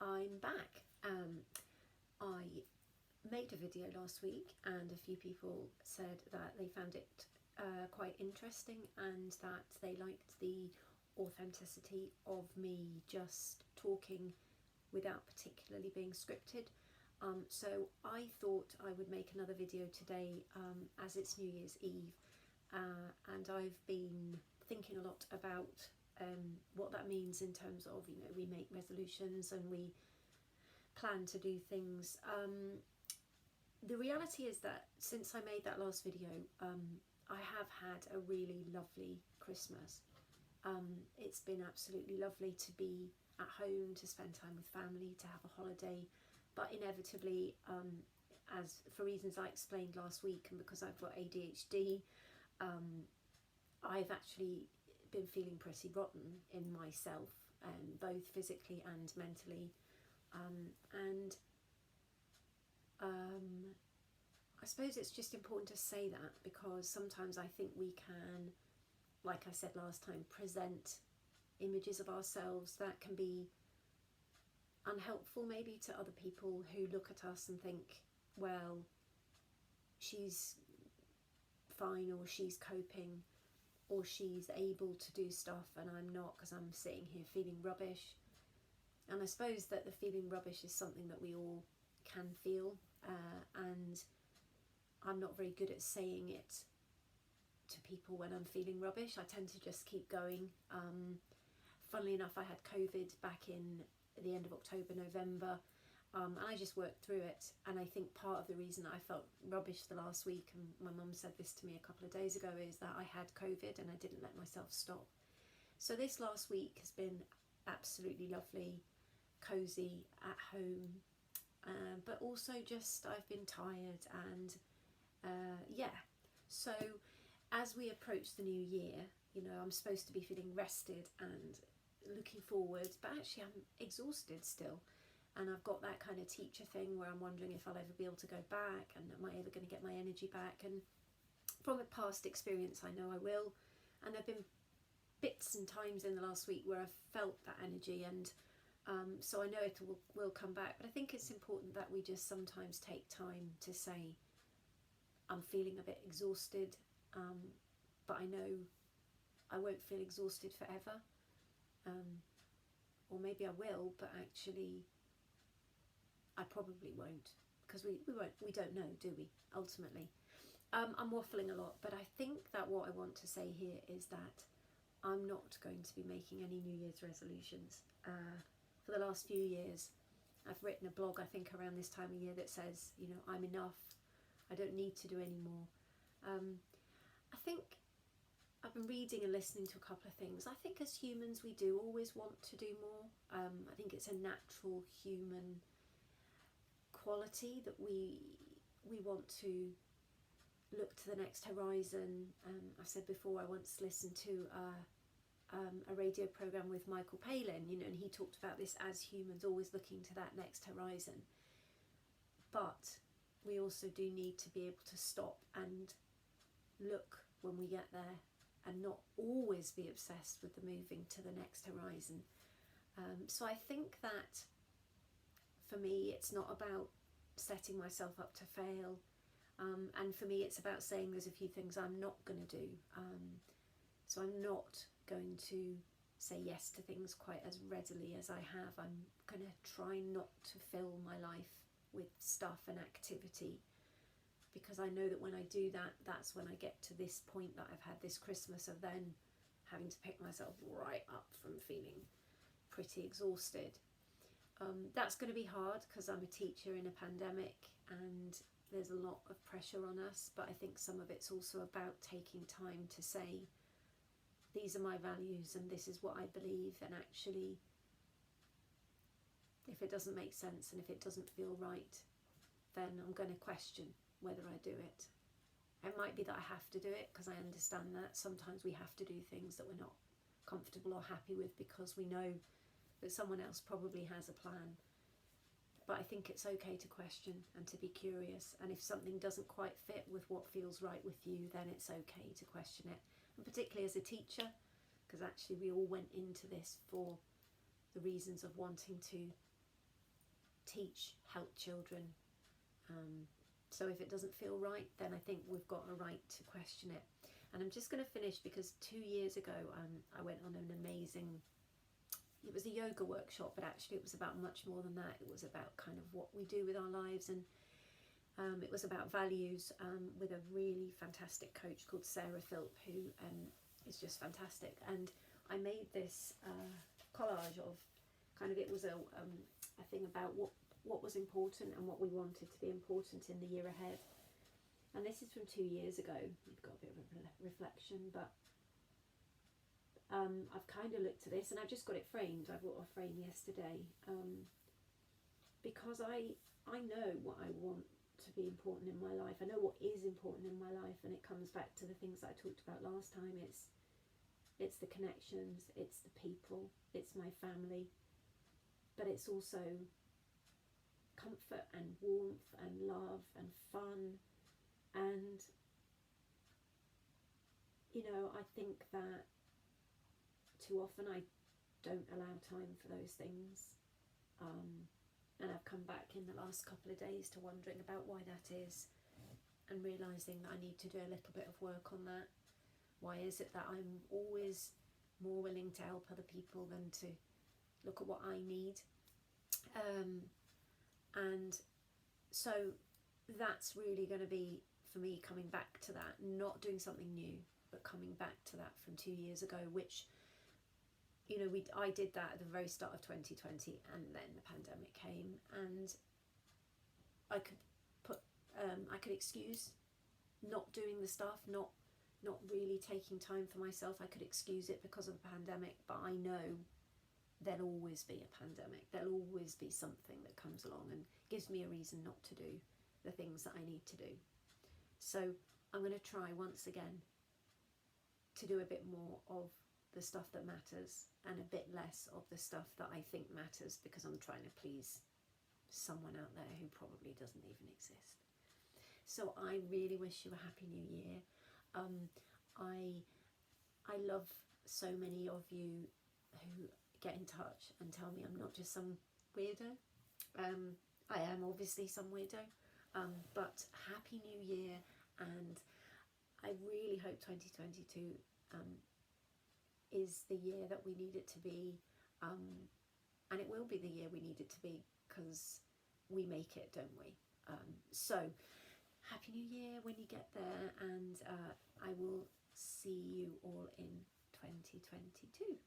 I'm back. I made a video last week and a few people said that they found it quite interesting and that they liked the authenticity of me just talking without particularly being scripted. So I thought I would make another video today as it's New Year's Eve, and I've been thinking a lot about what that means in terms of, we make resolutions and we plan to do things. The reality is that since I made that last video, I have had a really lovely Christmas. It's been absolutely lovely to be at home, to spend time with family, to have a holiday, but inevitably, as for reasons I explained last week, and because I've got ADHD, I've actually been feeling pretty rotten in myself, both physically and mentally, and I suppose it's just important to say that, because sometimes I think we can, like I said last time, present images of ourselves that can be unhelpful maybe to other people who look at us and think, well, she's fine, or she's coping, or she's able to do stuff and I'm not, because I'm sitting here feeling rubbish. And I suppose that the feeling rubbish is something that we all can feel, and I'm not very good at saying it to people when I'm feeling rubbish. I tend to just keep going. Funnily enough, I had COVID back in the end of October, November, and I just worked through it. And I think part of the reason I felt rubbish the last week, and my mum said this to me a couple of days ago, is that I had COVID and I didn't let myself stop. So this last week has been absolutely lovely, cosy, at home, but also just I've been tired, and yeah. So as we approach the new year, I'm supposed to be feeling rested and looking forward, but actually I'm exhausted still, and I've got that kind of teacher thing where I'm wondering if I'll ever be able to go back, and am I ever going to get my energy back. And from a past experience, I know I will, and there have been bits and times in the last week where I've felt that energy, and so I know it will come back. But I think it's important that we just sometimes take time to say, I'm feeling a bit exhausted, but I know I won't feel exhausted forever, or maybe I will, but actually I probably won't, because we don't know, do we, ultimately. I'm waffling a lot, but I think that what I want to say here is that I'm not going to be making any New Year's resolutions. For the last few years, I've written a blog, I think around this time of year, that says, I'm enough, I don't need to do any more. I think I've been reading and listening to a couple of things. I think as humans we do always want to do more. I think it's a natural human quality that we want to look to the next horizon. I've said before, I once listened to a radio program with Michael Palin, and he talked about this as humans always looking to that next horizon. But we also do need to be able to stop and look when we get there, and not always be obsessed with the moving to the next horizon. So I think that for me it's not about setting myself up to fail, and for me it's about saying there's a few things I'm not going to do. So I'm not going to say yes to things quite as readily as I have. I'm going to try not to fill my life with stuff and activity, because I know that when I do that, that's when I get to this point that I've had this Christmas of then having to pick myself right up from feeling pretty exhausted. That's going to be hard because I'm a teacher in a pandemic and there's a lot of pressure on us, but I think some of it's also about taking time to say, these are my values and this is what I believe, and actually if it doesn't make sense and if it doesn't feel right, then I'm going to question whether I do it. It might be that I have to do it, because I understand that sometimes we have to do things that we're not comfortable or happy with because we know that someone else probably has a plan. But I think it's okay to question and to be curious, and if something doesn't quite fit with what feels right with you, then it's okay to question it. And particularly as a teacher, because actually we all went into this for the reasons of wanting to teach, help children. So if it doesn't feel right, then I think we've got a right to question it. And I'm just going to finish because 2 years ago I went on an amazing, it was a yoga workshop, but actually it was about much more than that. It was about kind of what we do with our lives, and it was about values with a really fantastic coach called Sarah Philp, who is just fantastic. And I made this collage of kind of, it was a thing about what was important and what we wanted to be important in the year ahead. And this is from 2 years ago. You've got a bit of a reflection, but I've kind of looked at this, and I've just got it framed. I bought a frame yesterday because I know what I want to be important in my life. I know what is important in my life, and it comes back to the things that I talked about last time. It's the connections, it's the people, it's my family, but it's also comfort and warmth and love and fun. And you know, I think that too often I don't allow time for those things, and I've come back in the last couple of days to wondering about why that is, and realising that I need to do a little bit of work on that. Why is it that I'm always more willing to help other people than to look at what I need? And so that's really going to be, for me, coming back to that, not doing something new, but coming back to that from 2 years ago, which, you know, I did that at the very start of 2020, and then the pandemic came, and I could excuse not doing the stuff, not really taking time for myself. I could excuse it because of the pandemic, but I know there'll always be a pandemic. There'll always be something that comes along and gives me a reason not to do the things that I need to do. So I'm going to try once again to do a bit more of the stuff that matters and a bit less of the stuff that I think matters, because I'm trying to please someone out there who probably doesn't even exist. So I really wish you a happy new year. I love so many of you who get in touch and tell me I'm not just some weirdo. I am obviously some weirdo, but happy new year, and I really hope 2022 is the year that we need it to be, and it will be the year we need it to be, because we make it, don't we? So happy new year when you get there, and I will see you all in 2022.